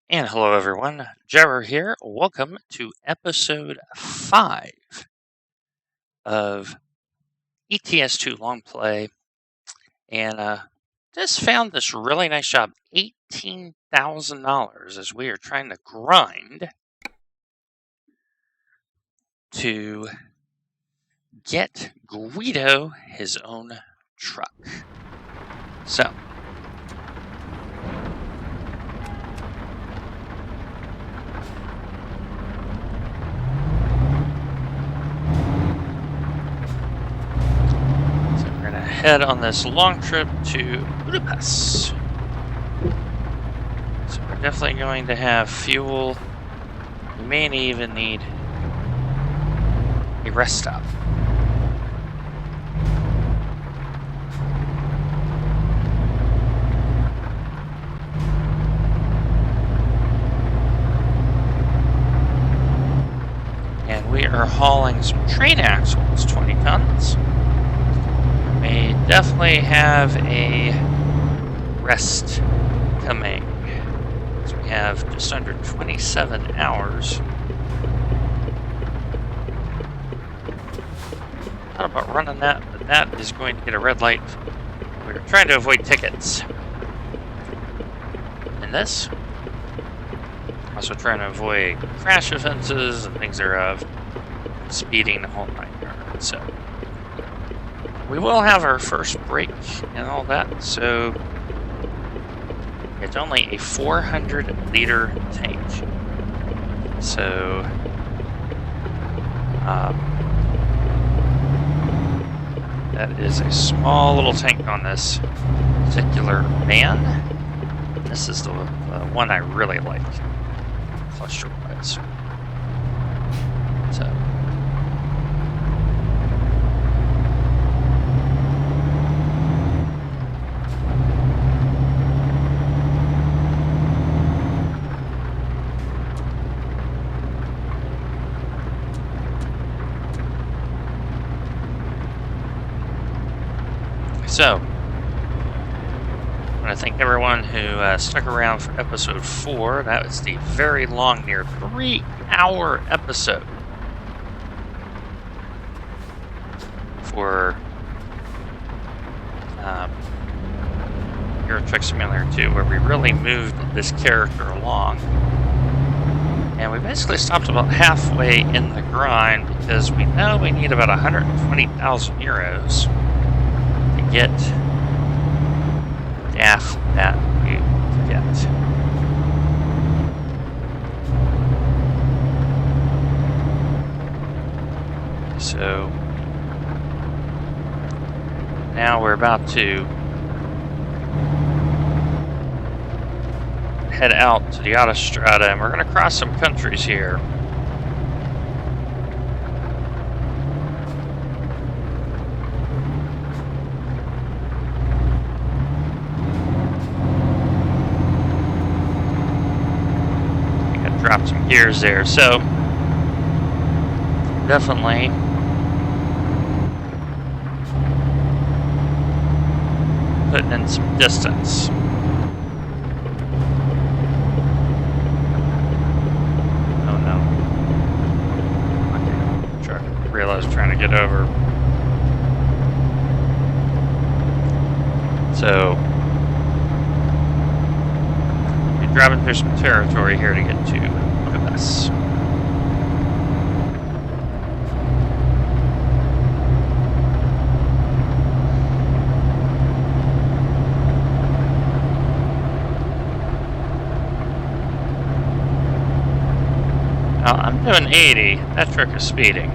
And hello everyone, Jabber here. Welcome to episode 5 of ETS2 Longplay. And just found this really nice job, $18,000 as we are trying to grind to get Guido his own truck. So, head on this long trip to Budapest. So we're definitely going to have fuel. We may even need a rest stop. And we are hauling some train axles, 20 tons. We definitely have a rest coming. So we have just under 27 hours. Thought about running that, but that is going to get a red light. We're trying to avoid tickets. And this, also trying to avoid crash offenses and things thereof, speeding the whole 9 yards. So we will have our first break and all that, so it's only a 400-liter tank. So, that is a small little tank on this particular van. This is the one I really like, cluster-wise. So. So, I want to thank everyone who stuck around for episode 4. That was the very long, near 3-hour episode for Euro Truck Simulator 2, where we really moved this character along. And we basically stopped about halfway in the grind because we know we need about 120,000 euros. Get DAF that we get. So now we're about to head out to the Autostrada, and we're going to cross some countries here. Drop some gears there, so definitely putting in some distance. Oh no. Okay, truck realized trying to get over. So driving through some territory here to get to Budapest. Now, I'm doing 80. That truck is speeding.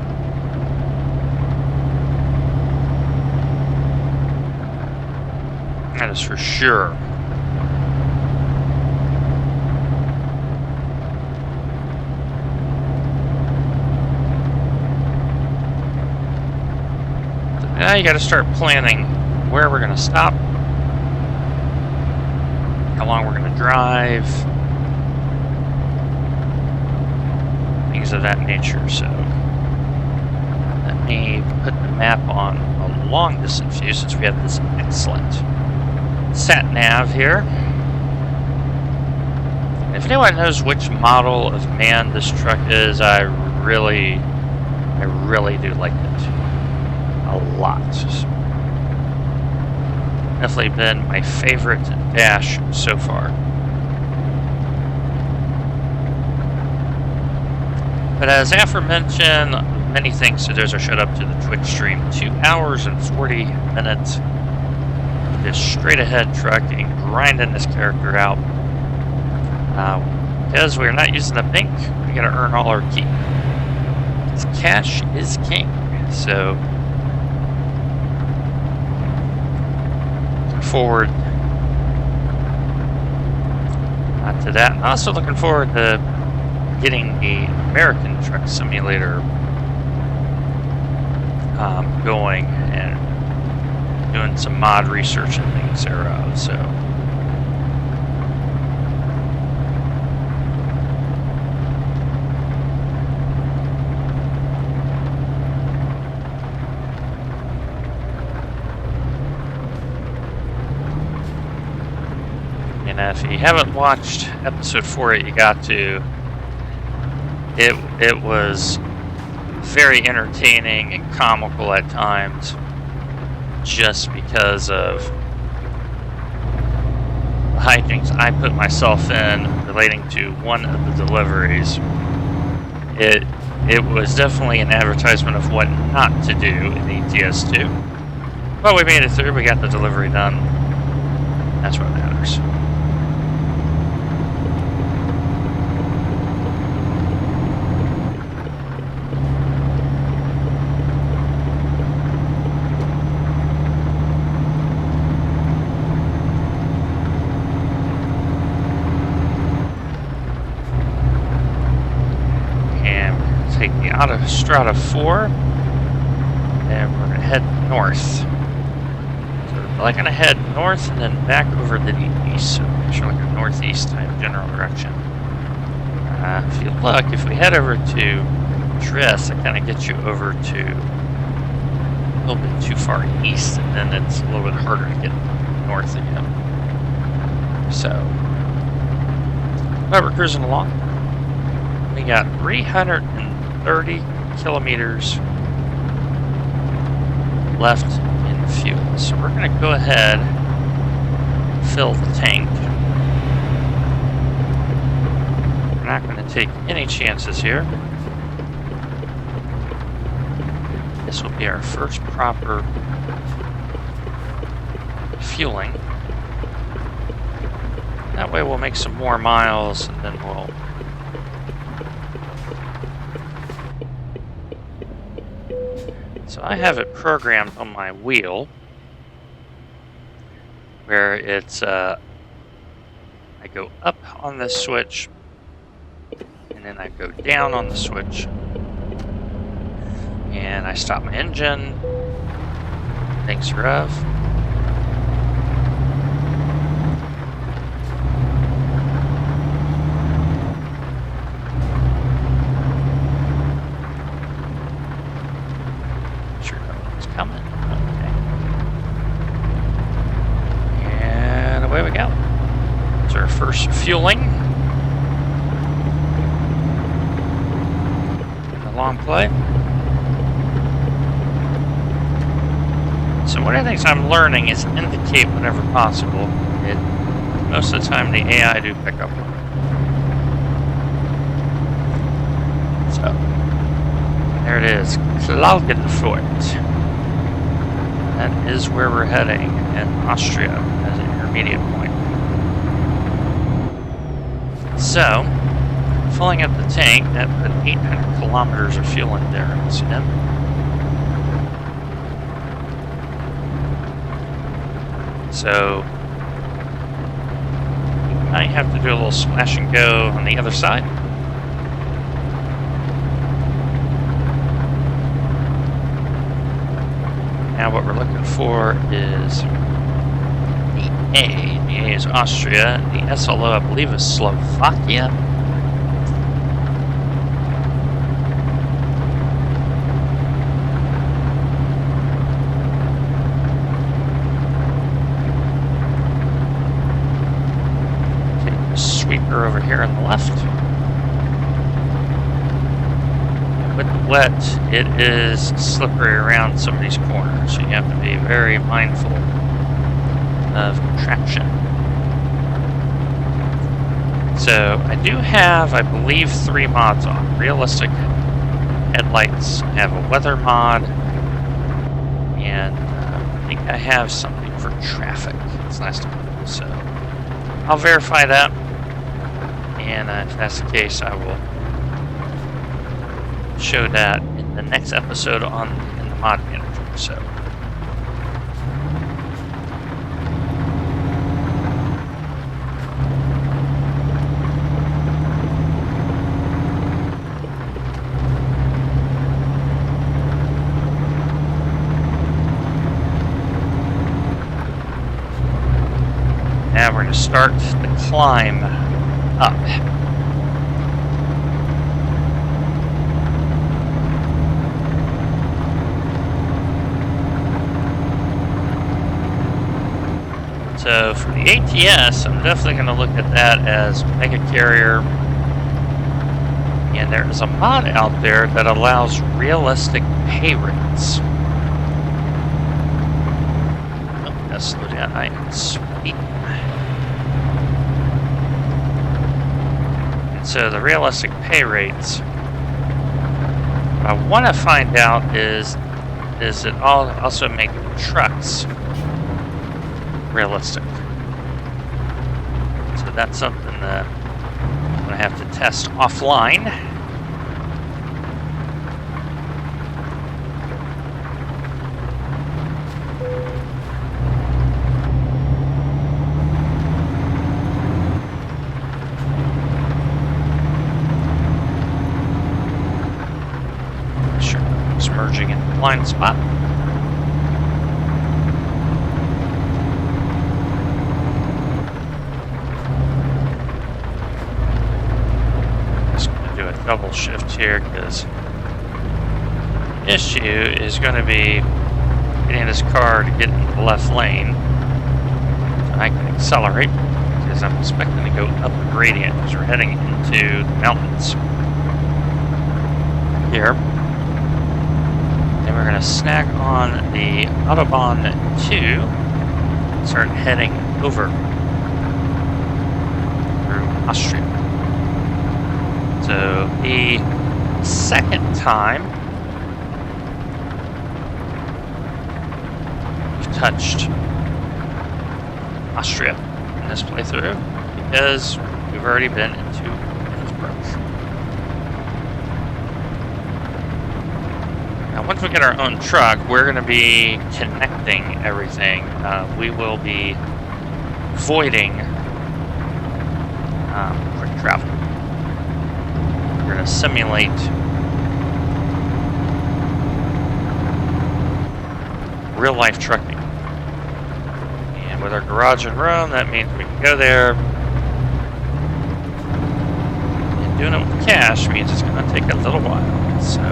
That is for sure. Now you got to start planning where we're going to stop, how long we're going to drive, things of that nature. So let me put the map on a long distance view since we have this excellent sat nav here. If anyone knows which model of man this truck is, I really do like it a lot. Definitely been my favorite dash so far. But as aforementioned, many thanks to those who showed up to the Twitch stream. 2 hours and 40 minutes. Just straight ahead trucking, grinding this character out. Because we're not using the bank, we gotta earn all our keep. Cash is king. So, looking forward to that. I'm also looking forward to getting the American Truck Simulator going and doing some mod research and things thereof. So. If you haven't watched episode 4 yet, you got to. It was very entertaining and comical at times, just because of the hijinks I put myself in relating to one of the deliveries. It was definitely an advertisement of what not to do in ETS2. But we made it through. We got the delivery done. That's what matters. Out of Strata 4, and we're going to head north. So we're going to head north and then back over to the east, so make sure like a northeast type general direction. If you look, if we head over to Dress, it kind of gets you over to a little bit too far east, and then it's a little bit harder to get north again. So, but we're cruising along. We got 330 kilometers left in fuel. So we're going to go ahead and fill the tank. We're not going to take any chances here. This will be our first proper fueling. That way we'll make some more miles and then we'll So I have it programmed on my wheel where it's I go up on this switch and then I go down on the switch and I stop my engine. Thanks, Rev. Coming. Okay. And away we go. It's our first fueling. The Longplay. So one of the things I'm learning is indicate whenever possible. Most of the time the AI do pick up on it. So there it is. Klagenfurt. That is where we're heading in Austria as an intermediate point. So, filling up the tank, that put 800 kilometers of fuel in there. So, I have to do a little splash and go on the other side. Now what we're looking for is the A. The A is Austria. The SLO, I believe, is Slovakia. Take a sweeper over here on the left. With the wet, it is slippery around some of these corners, so you have to be very mindful of traction. So I do have, I believe, 3 mods on. Realistic headlights, I have a weather mod, and I think I have something for traffic. It's nice to know, so I'll verify that, and if that's the case, I will show that in the next episode in the mod manager. So now we're going to start the climb up. So for the ATS, I'm definitely going to look at that as mega carrier. And there is a mod out there that allows realistic pay rates. Oh, gotta slow down. I am speeding. And so the realistic pay rates, what I want to find out is it also make trucks realistic. So that's something that I'm going to have to test offline. Sure, it's merging in the blind spot. Double shift here because the issue is going to be getting this car to get into the left lane. So I can accelerate because I'm expecting to go up the gradient because we're heading into the mountains here. Then we're going to snag on the Autobahn 2 and start heading over through Austria. So the second time we've touched Austria in this playthrough because we've already been into Innsbruck. Now once we get our own truck, we're going to be connecting everything. We will be voiding quick travel. We're going to simulate real-life trucking. And with our garage and room, that means we can go there. And doing it with cash means it's going to take a little while. So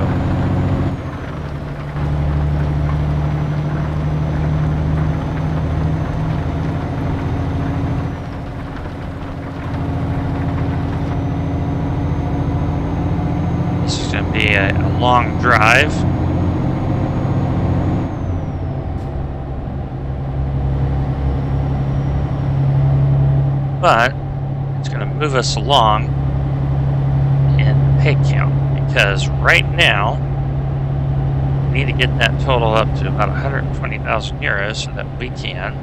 be a long drive. But it's going to move us along in pay count because right now we need to get that total up to about 120,000 euros so that we can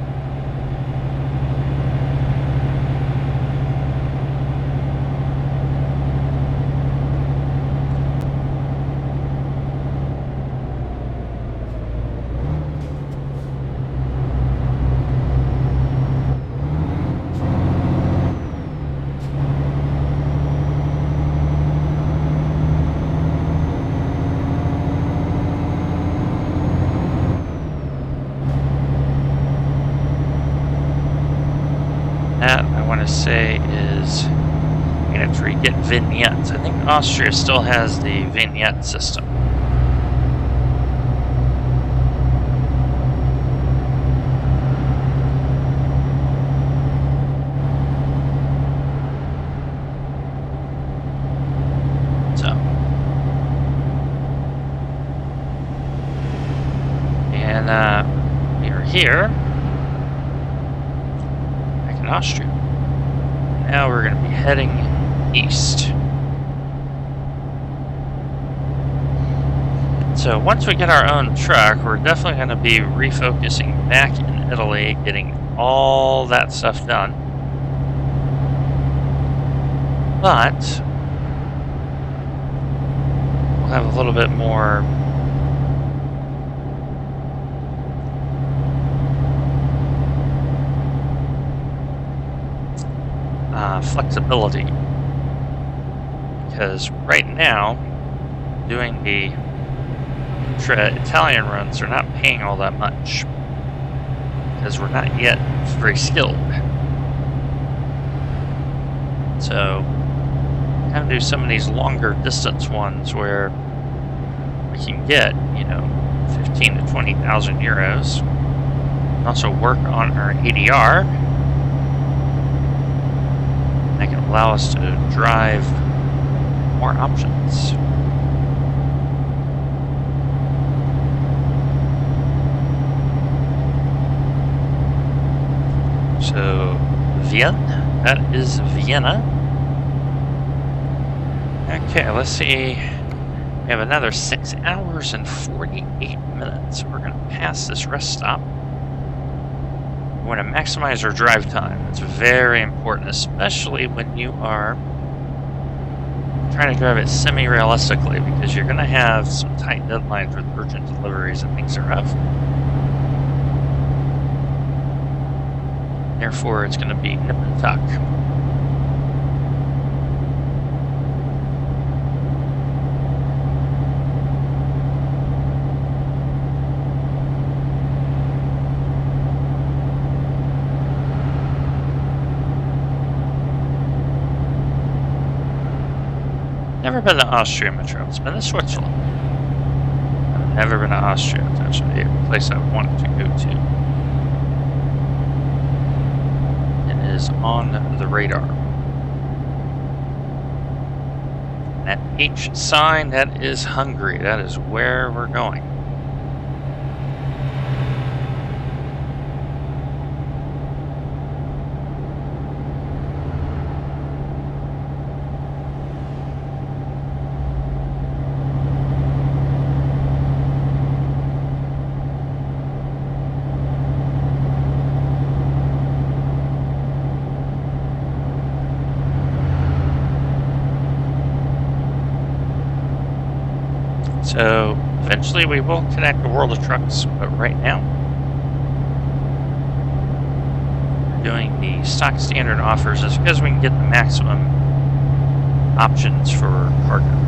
say is mandatory get vignettes. I think Austria still has the vignette system. here, back in Austria. Now we're going to be heading east. So once we get our own truck, we're definitely going to be refocusing back in Italy, getting all that stuff done. But we'll have a little bit more flexibility, because right now doing the Italian runs are not paying all that much because we're not yet very skilled. So kind of do some of these longer distance ones where we can get, you know, 15 to 20,000 euros. And also work on our ADR. That can allow us to drive more options. So, Vienna, that is Vienna. Okay, let's see. We have another 6 hours and 48 minutes. We're going to pass this rest stop. We want to maximize our drive time. It's very important, especially when you are trying to drive it semi-realistically, because you're going to have some tight deadlines with urgent deliveries and things thereof. Therefore, it's going to be nip and tuck. Never been to Austria, Metro. It's been to Switzerland. I've never been to Austria. It's actually a place I wanted to go to. Is on the radar. That H sign, that is Hungary. That is where we're going. So eventually we will connect the World of Trucks, but right now we're doing the stock standard offers just because we can get the maximum options for cargo.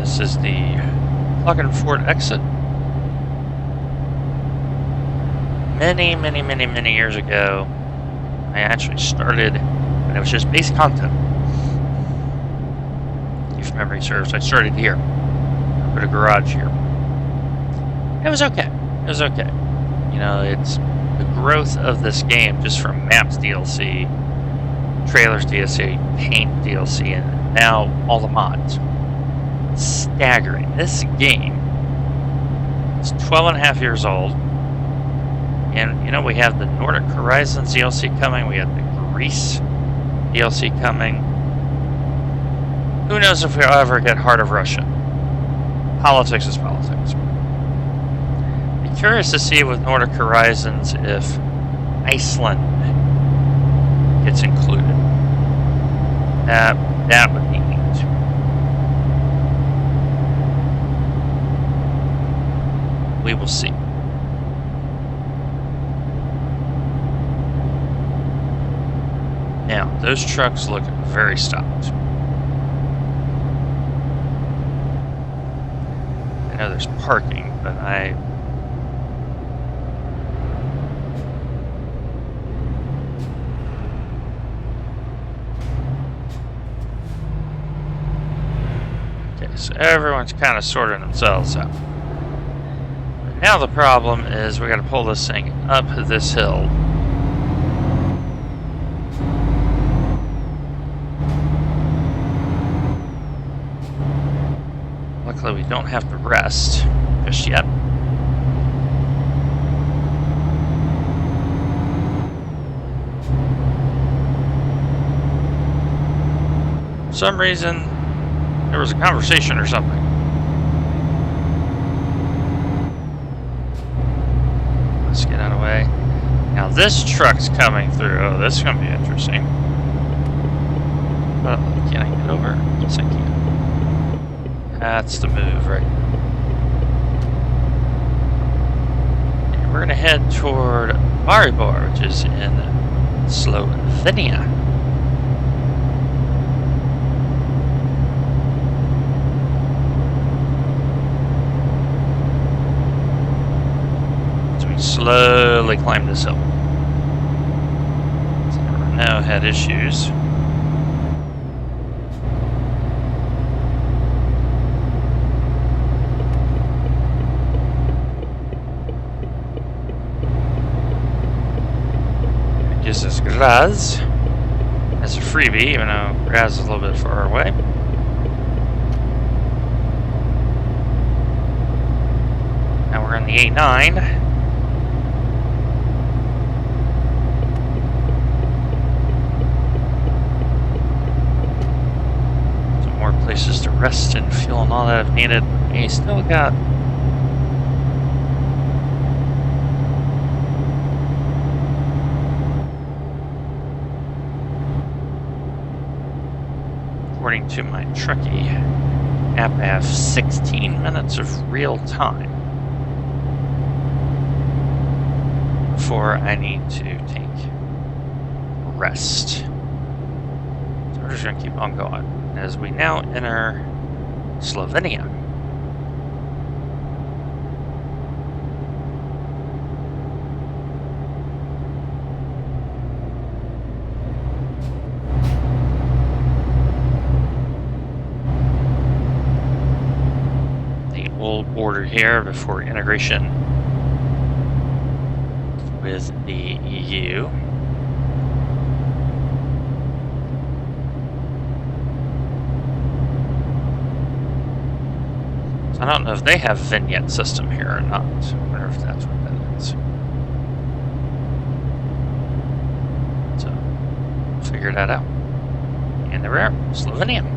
This is the Klagenfurt exit. Many years ago, I actually started when it was just base content. If memory serves, I started here. I put a garage here. It was okay. It was okay. You know, it's the growth of this game just from Maps DLC, Trailers DLC, Paint DLC, and now all the mods. Staggering. This game is 12 and a half years old, and you know, we have the Nordic Horizons DLC coming, we have the Greece DLC coming. Who knows if we'll ever get Heart of Russia. Politics is politics. Be curious to see with Nordic Horizons if Iceland gets included. That would be neat. We will see. Now, those trucks look very stopped. know there's parking, but I... Okay, so everyone's kind of sorting themselves out. But now the problem is we got to pull this thing up this hill. Luckily, we don't have to rest just yet. For some reason, there was a conversation or something. Let's get out of the way. Now this truck's coming through. Oh, this is going to be interesting. Oh, can I get over? Yes, I can. That's the move, right? And we're going to head toward Maribor, which is in Slovenia. So we slowly climb this hill. So now had issues. Uses Graz as a freebie, even though Graz is a little bit far away. Now we're on the A9. Some more places to rest and fuel and all that if needed. And you still got according to my Truckee app, I have 16 minutes of real time before I need to take a rest. So we're just going to keep on going as we now enter Slovenia. Border here before integration with the EU. So I don't know if they have vignette system here or not. I wonder if that's what that is. So we'll figure that out. And there we are, Slovenia.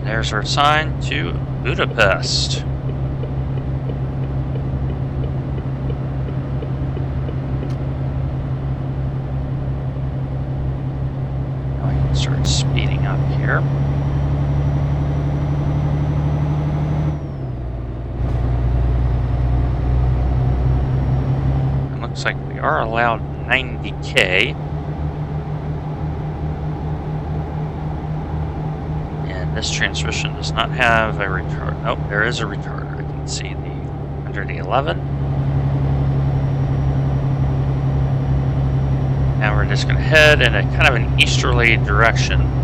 There's our sign to Budapest. Now I can start speeding up here. It looks like we are allowed 90K. This transmission does not have a retard. Oh, there is a retarder. I can see under the 11. Now we're just going to head in a kind of an easterly direction.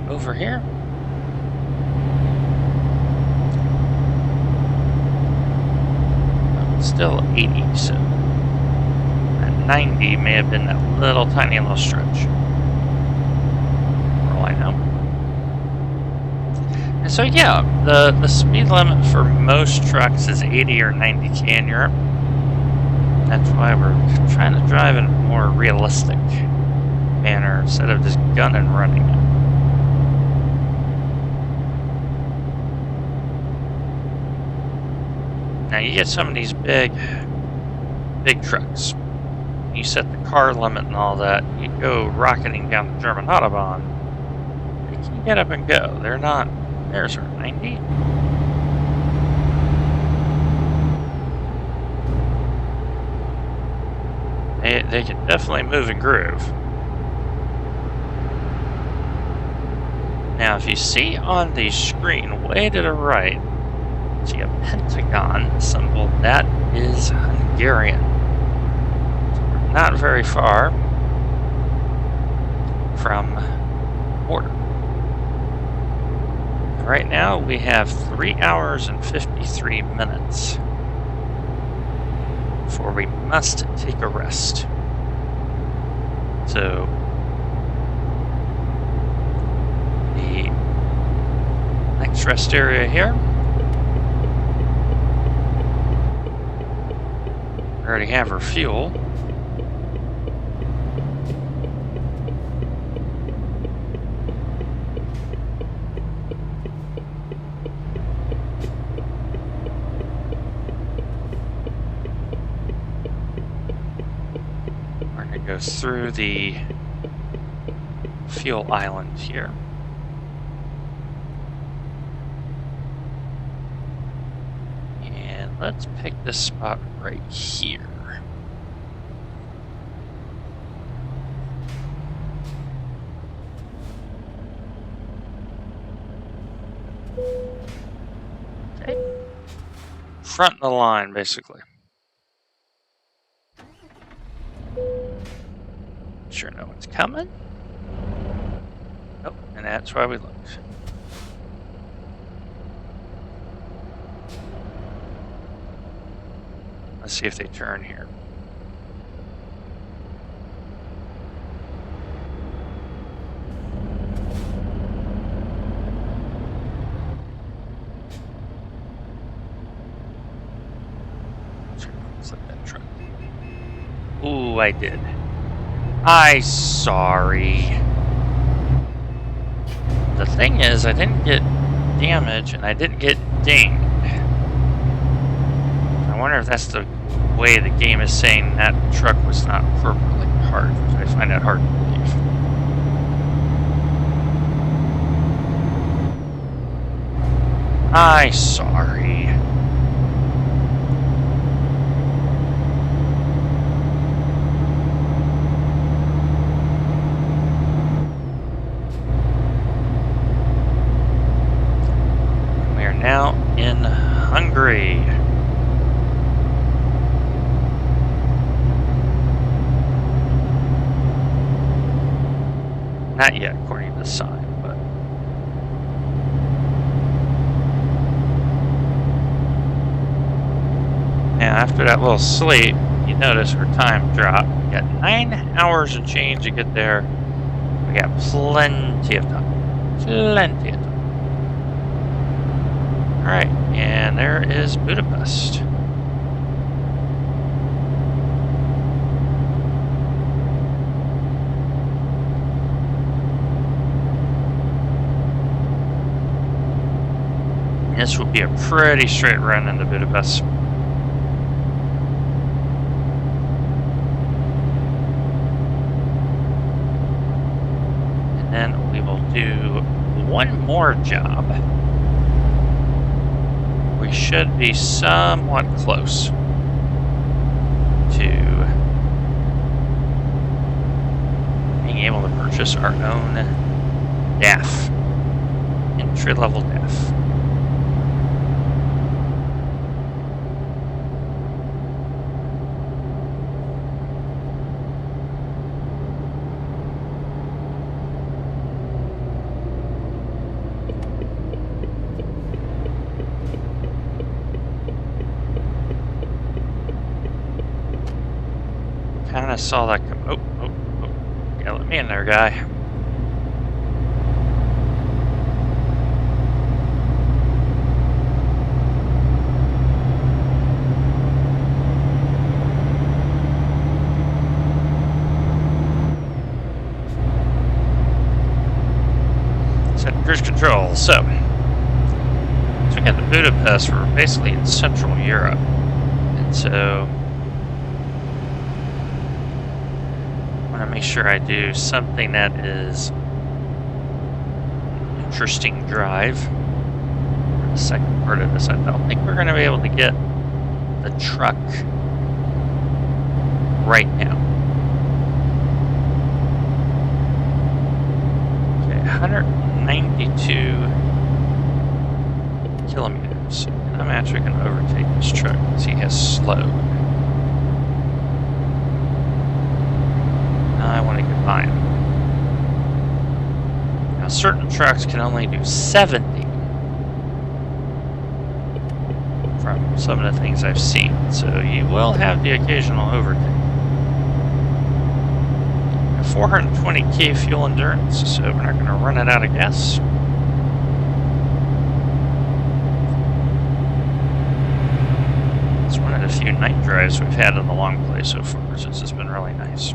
Over here. still 80, so that 90 may have been that little tiny little stretch. For all I know. And so yeah, the speed limit for most trucks is 80 or 90 in Europe. That's why we're trying to drive in a more realistic manner instead of just gun and running it. Now you get some of these big trucks. You set the car limit and all that. You go rocketing down the German Autobahn. They can get up and go. They're not. There's our 90. They can definitely move and groove. Now, if you see on the screen way to the right, see a pentagon symbol, that is Hungarian. So we're not very far from the border. Right now we have 3 hours and 53 minutes before we must take a rest. So the next rest area here, we already have our fuel. We're going to go through the fuel island here. And let's pick this spot right here. Okay. Front of the line, basically. Sure no one's coming. Nope, and that's why we looked. Let's see if they turn here. Let's let that truck. Ooh, I did. Sorry. The thing is, I didn't get damage and I didn't get dinged. I wonder if that's the way the game is saying that truck was not appropriately parked, which I find that hard to believe. Sorry. We are now in Hungary. Not yet, according to the sign, but... Now, after that little sleep, you notice our time dropped. We got 9 hours and change to get there. We got plenty of time. Plenty of time. Alright, and there is Budapest. This will be a pretty straight run into Budapest. And then we will do one more job. We should be somewhat close to being able to purchase our own DAF, entry-level DAF. kind of saw that come. Oh. Yeah, let me in there, guy. Cruise control. So we got to Budapest. We're basically in Central Europe, and so I want to make sure I do something that is an interesting drive. For the second part of this, I don't think we're going to be able to get the truck right now. Okay, 192 kilometers. And I'm actually going to overtake this truck because he has slowed. Now I want to get by him. Now certain trucks can only do 70 from some of the things I've seen, so you will have the occasional overtake. 420k fuel endurance, so we're not going to run it out of gas. It's one of the few night drives we've had in the Longplay so far, so this has been really nice.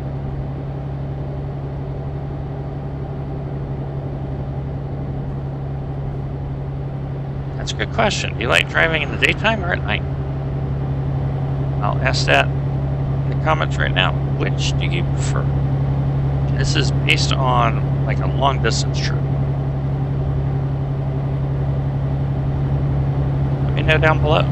That's a good question. Do you like driving in the daytime or at night? I'll ask that in the comments right now. Which do you prefer? This is based on like a long distance trip. Let me know down below.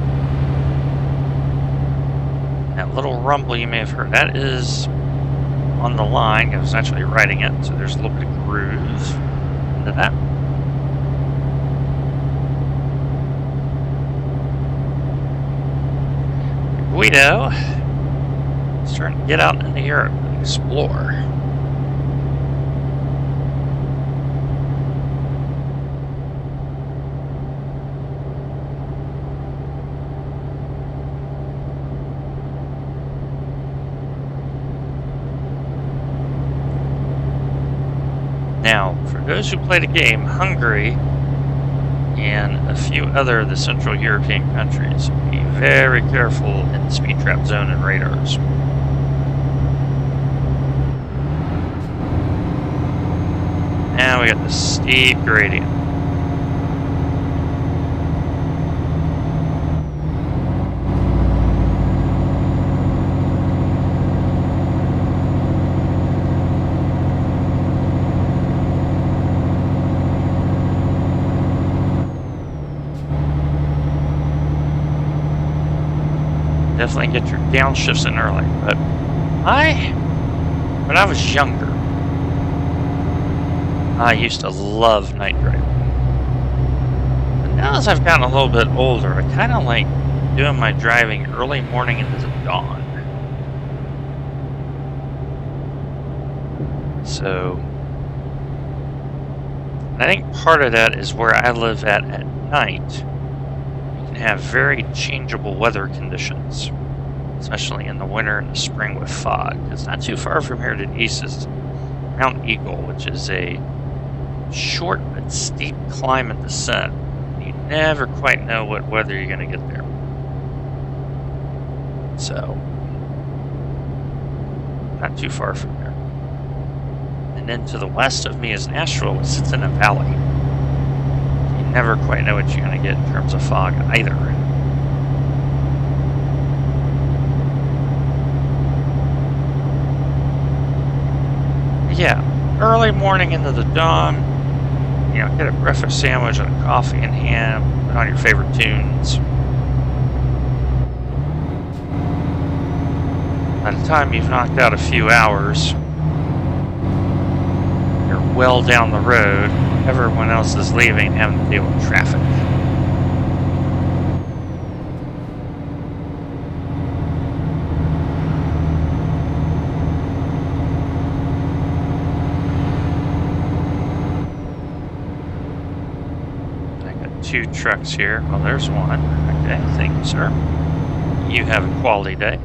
That little rumble you may have heard, that is on the line. I was actually riding it, so there's a little bit of groove into that. Guido, starting to get out into Europe and explore. Now, for those who play the game, Hungary and a few other of the Central European countries, be very careful in the speed trap zone and radars. Now we got the steep gradient. Definitely get your downshifts in early, but when I was younger, I used to love night driving. But now as I've gotten a little bit older, I kind of like doing my driving early morning into the dawn. So, I think part of that is where I live at night. Have very changeable weather conditions, especially in the winter and the spring with fog. It's not too far from here to the east is Mount Eagle, which is a short but steep climb and descent. You never quite know what weather you're going to get there. So, not too far from there. And then to the west of me is Nashville, which sits in a valley. Never quite know what you're going to get in terms of fog either. Yeah, early morning into the dawn, you know, get a breakfast sandwich and a coffee in hand, put on your favorite tunes. By the time you've knocked out a few hours, you're well down the road. Everyone else is leaving, having to deal with traffic. I got two trucks here. Well, there's one. Okay, thank you, sir. You have a quality day.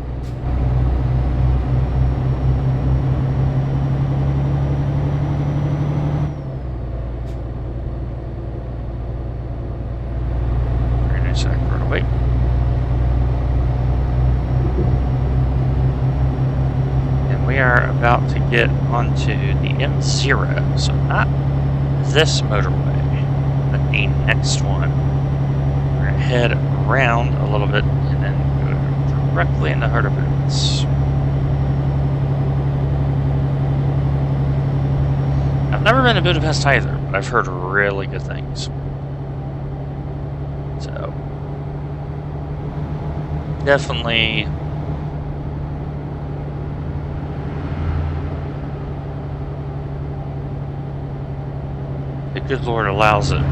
we are about to get onto the M0, so not this motorway, but the next one. We're going to head around a little bit and then go directly in the heart of Budapest. I've never been to Budapest either, but I've heard really good things. So, definitely the good Lord allows it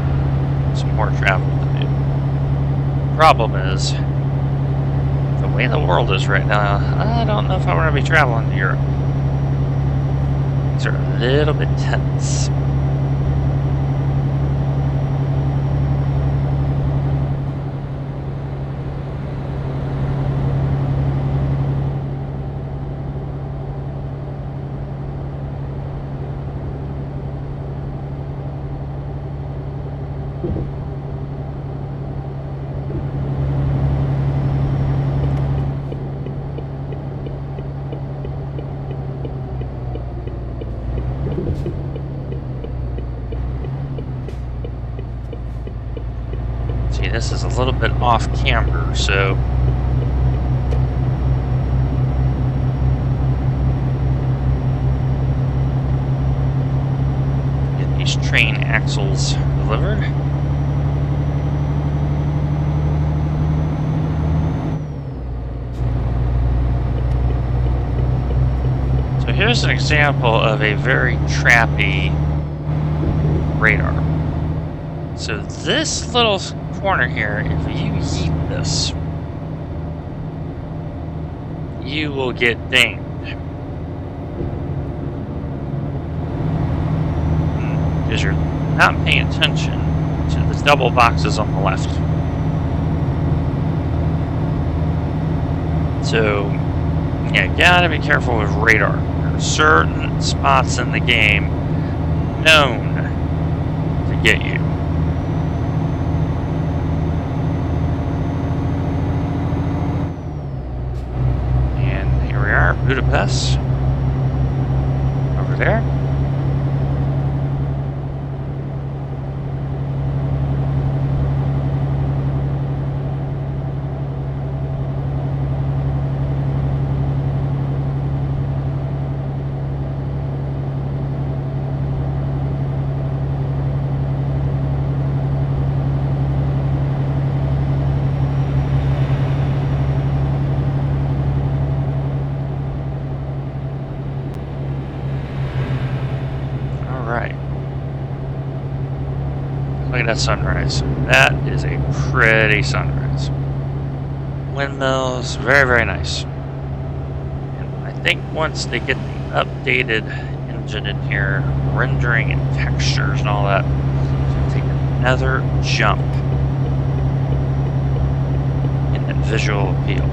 some more travel to do. Problem is, the way the world is right now, I don't know if I want to be traveling to Europe. Things are a little bit tense. This is a little bit off camber, so get these train axles delivered. So here's an example of a very trappy radar. So this little corner here, if you yeet this, you will get dinged. Because you're not paying attention to the double boxes on the left. So, yeah, gotta be careful with radar. There are certain spots in the game known to get you. Budapest over there. Look at that sunrise. That is a pretty sunrise. Windmills, very, very nice. And I think once they get the updated engine in here, rendering and textures and all that, it's going to take another jump in the visual appeal.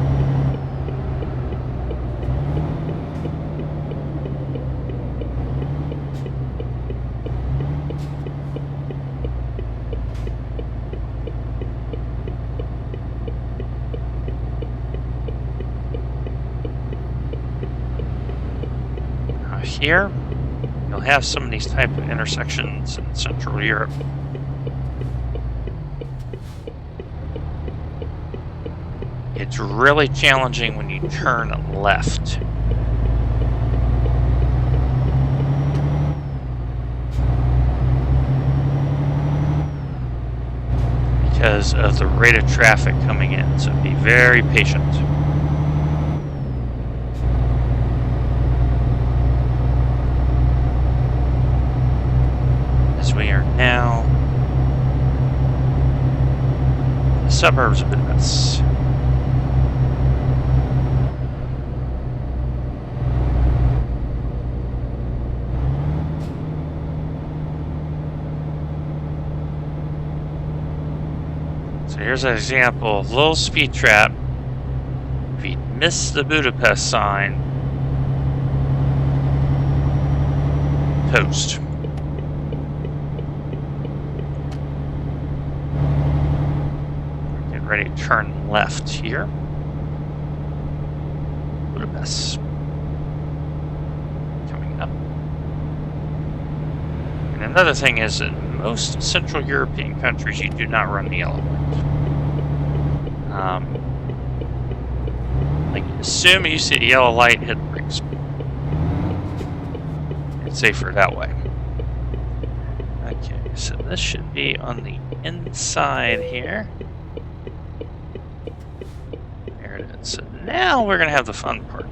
Here, you'll have some of these type of intersections in Central Europe. It's really challenging when you turn left. Because of the rate of traffic coming in, so be very patient. We are now in the suburbs of Budapest. So here's an example, low speed trap. If you miss the Budapest sign, toast. Ready to turn left here. Budapest. Another thing is, in most Central European countries, you do not run the yellow light. Like, assume you see a yellow light, hit the brakes. It's safer that way. Okay, so this should be on the inside here. There it is. So now we're going to have the fun part.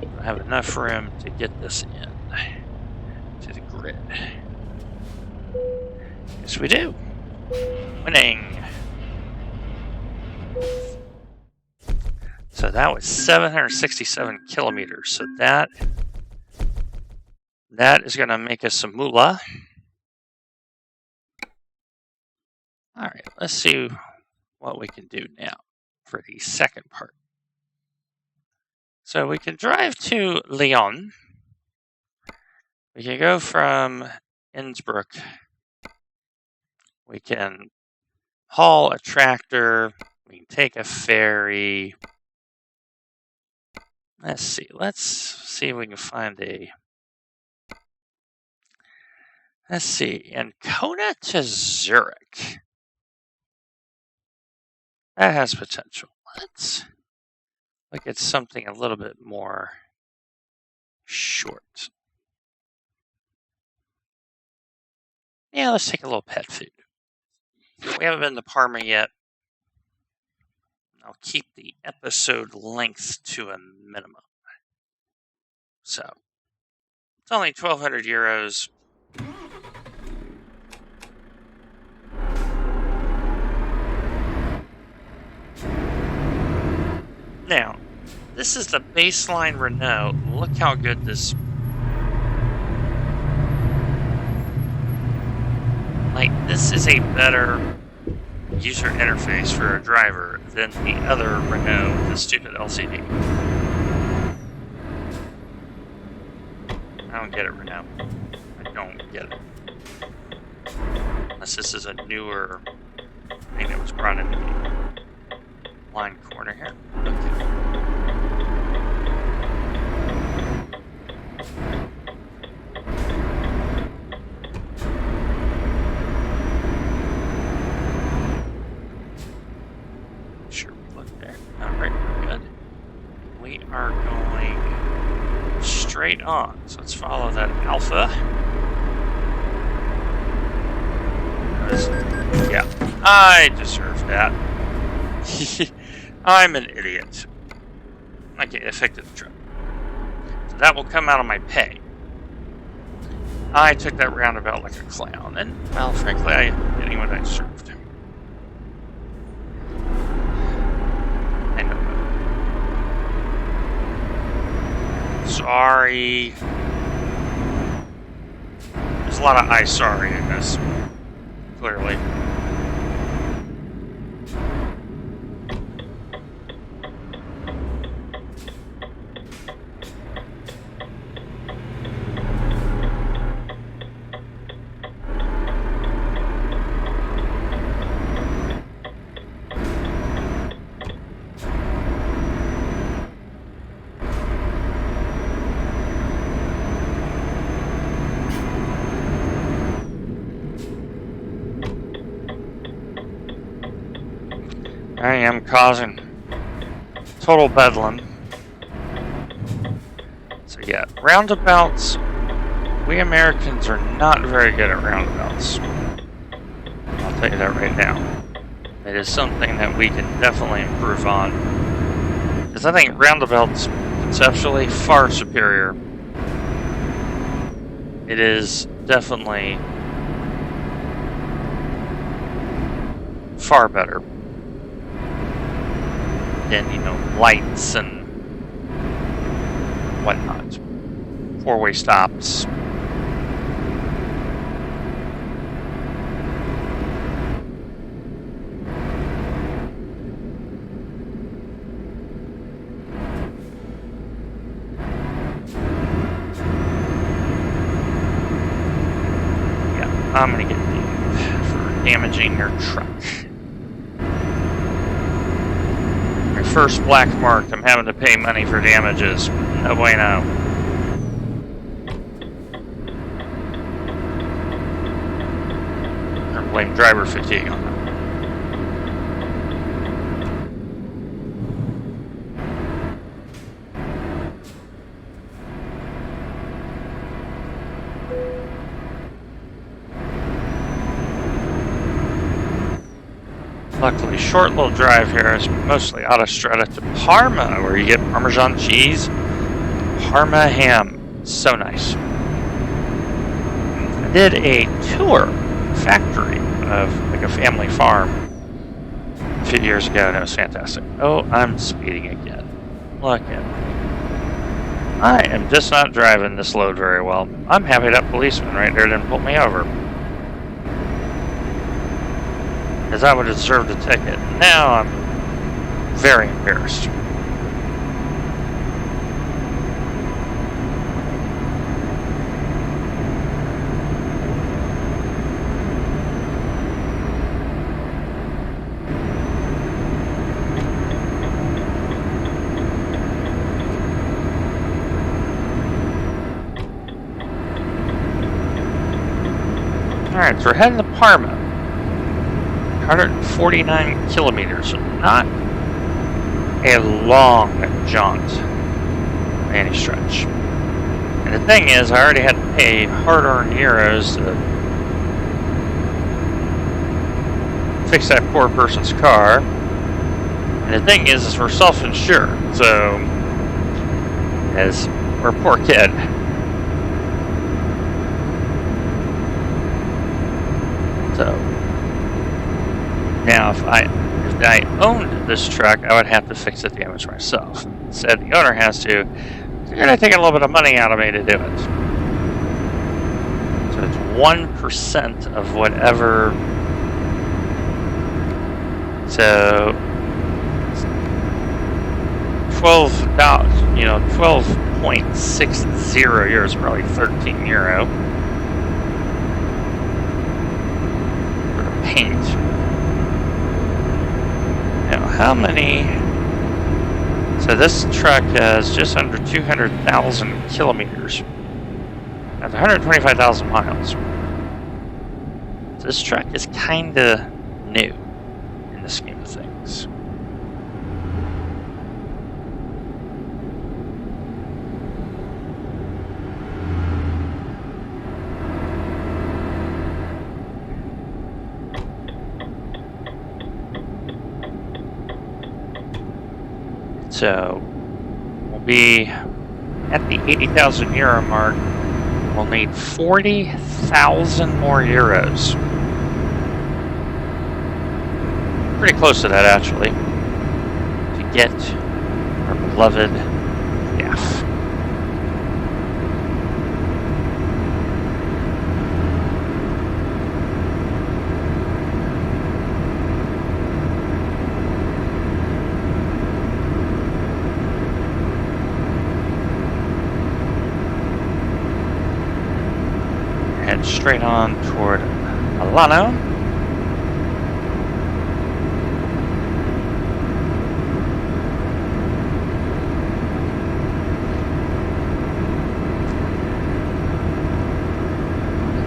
We'll have enough room to get this in to the grid. Yes, we do. Winning. So that was 767 kilometers. So that is going to make us some moolah. All right, let's see what we can do now for the second part. So we can drive to Lyon. We can go from Innsbruck. We can haul a tractor. We can take a ferry. Let's see if we can find a... Let's see, Ancona to Zurich. That has potential. Let's look at something a little bit more short. Yeah, let's take a little pet food. We haven't been to Parma yet. I'll keep the episode length to a minimum. So, it's only 1,200 euros. Now, this is the baseline Renault. Look how good this... Like, this is a better user interface for a driver than the other Renault with the stupid LCD. I don't get it, Renault. I don't get it. Unless this is a newer thing that was brought into the line corner here. Okay. Sure, we look there. Alright, we're good. We are going straight on. So let's follow that alpha. Yeah, I deserve that. I'm an idiot. Okay, affected the truck. So that will come out of my pay. I took that roundabout like a clown, and, well, frankly, I am getting what I deserved. I know that. Sorry. There's a lot of I sorry in this, clearly. I am causing total bedlam. So yeah, roundabouts. We Americans are not very good at roundabouts. I'll tell you that right now. It is something that we can definitely improve on. Because I think roundabouts, conceptually, far superior. It is definitely far better than, you know, lights and whatnot. Four-way stops. Yeah, I'm gonna get dinged for damaging your truck. First black mark, I'm having to pay money for damages. No bueno. blame driver fatigue on that. Luckily, short little drive here is mostly autostrada to Parma, where you get Parmesan cheese, Parma ham. So nice. I did a tour factory of like a family farm a few years ago, and it was fantastic. Oh, I'm speeding again. Look at me. I am just not driving this load very well. I'm happy that policeman right there didn't pull me over, because I would have deserved a ticket. Now I'm very embarrassed. Alright, so we're heading to Parma. 149 kilometers, so not a long jaunt by any stretch. And the thing is, I already had to pay hard-earned euros to fix that poor person's car. And the thing is we're self-insured, so as we're a poor kid. So now, if I owned this truck, I would have to fix the damage myself. Instead, the owner has to. They're going to take a little bit of money out of me to do it. So it's 1% of whatever. So $12, you know, 12.60 euros, probably €13 for the paint. Now, how many? So this truck has just under 200,000 kilometers. That's 125,000 miles. This truck is kind of new in the scheme of things. So we'll be at the 80,000 euro mark. We'll need 40,000 more euros. Pretty close to that, actually, to get our beloved DAF. Head straight on toward Milano.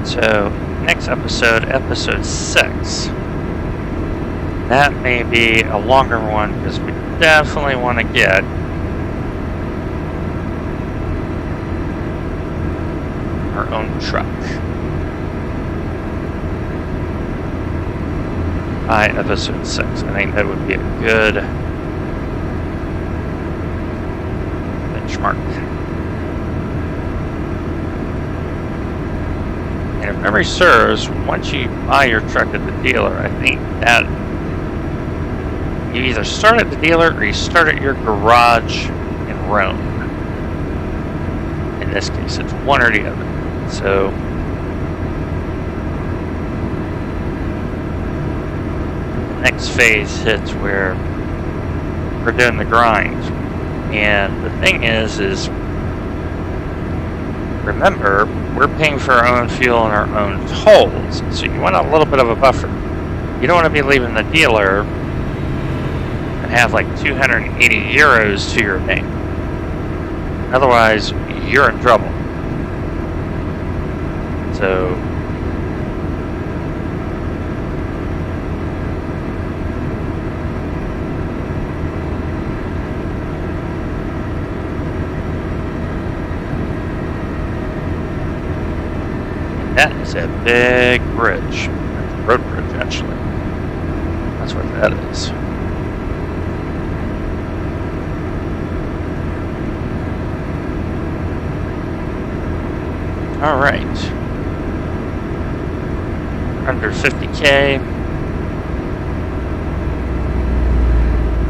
So, next episode, episode 6. That may be a longer one because we definitely want to get our own truck by episode 6. I think that would be a good benchmark. And if memory serves, once you buy your truck at the dealer, I think that you either start at the dealer or you start at your garage in Rome. In this case, it's one or the other. So the next phase hits where we're doing the grind. And the thing is remember, we're paying for our own fuel and our own tolls, so you want a little bit of a buffer. You don't want to be leaving the dealer and have like 280 euros to your name. Otherwise, you're in trouble. That is a big bridge. Road bridge, actually. That's what that is. All right. Under 50K.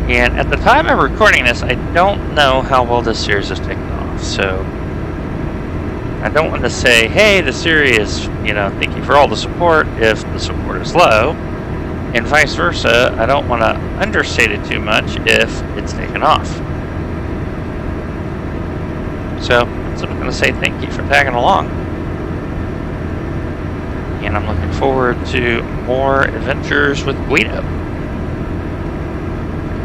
And at the time of recording this, I don't know how well this series has taken off. So I don't want to say, hey, the series is, thank you for all the support if the support is low. And vice versa, I don't want to understate it too much if it's taken off. So I'm going to say thank you for tagging along. And I'm looking forward to more adventures with Guido.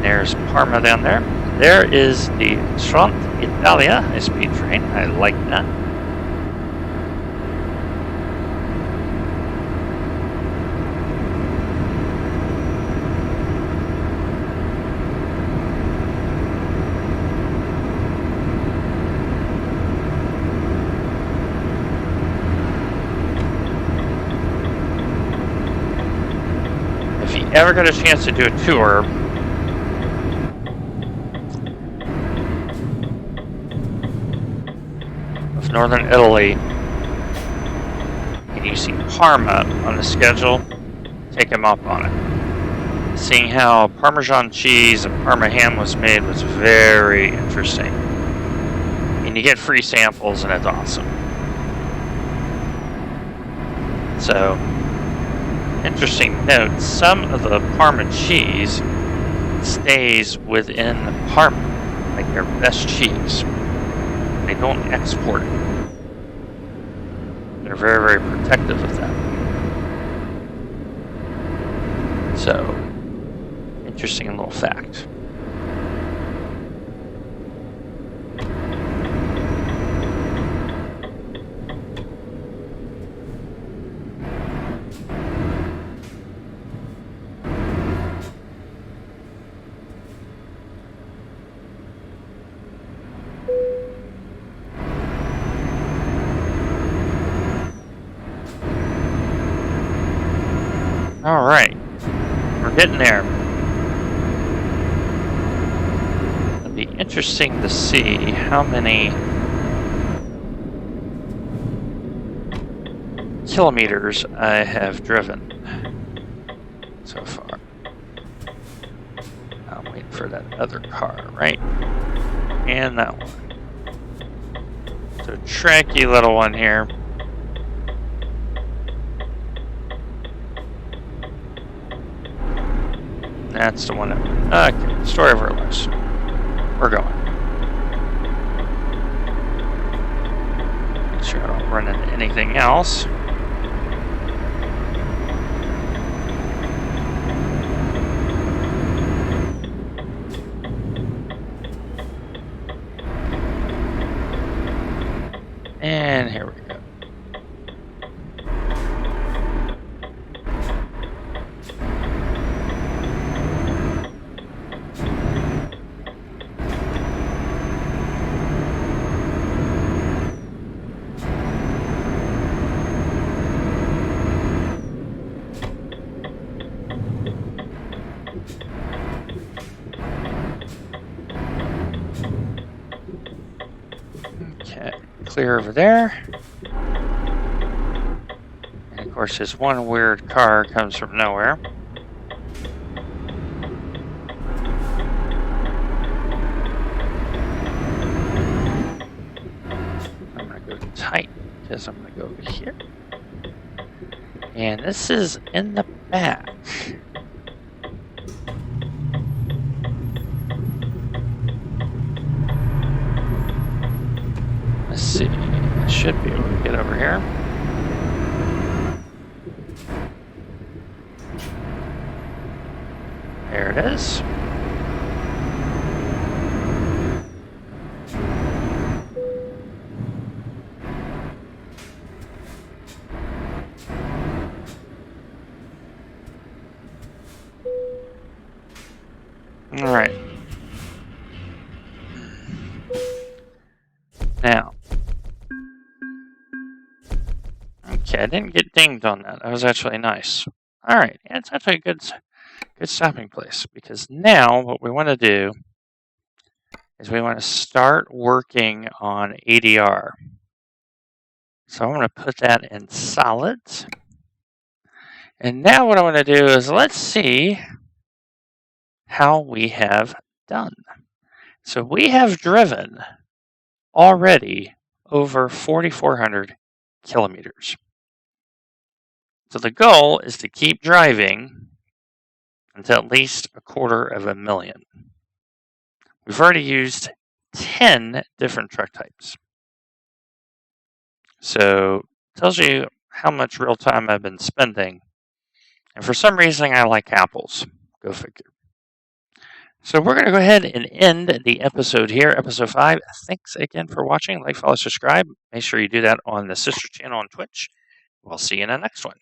There's Parma down there. There is the Trent Italia high-speed train. I like that. Ever got a chance to do a tour of northern Italy and you see Parma on the schedule, take them up on it. Seeing how Parmesan cheese and Parma ham was made was very interesting. And you get free samples and it's awesome. So interesting note, some of the Parma cheese stays within Parma, like their best cheese. They don't export it. They're very, very protective of that. So, interesting little fact. Alright, we're getting there. It'll be interesting to see how many kilometers I have driven so far. I'm waiting for that other car, right? And that one. So tracky little one here. That's the one that... Okay, story of our lives. We're going. Make sure I don't run into anything else. And here we go. Clear over there. And of course this one weird car comes from nowhere. I'm going to go tight because I'm going to go over here. And this is in the back. Let's see, I should be able to get over here. There it is. All right. Now. Okay, Okay, I didn't get dinged on that. That was actually nice. All right, yeah, it's actually a good stopping place, because now what we want to do is we want to start working on ADR. So I'm going to put that in solid. And now what I want to do is let's see how we have done. So we have driven already over 4,400 kilometers. So the goal is to keep driving until at least 250,000. We've already used 10 different truck types. So it tells you how much real time I've been spending. And for some reason, I like apples. Go figure. So we're going to go ahead and end the episode here, episode 5. Thanks again for watching. Like, follow, subscribe. Make sure you do that on the sister channel on Twitch. We'll see you in the next one.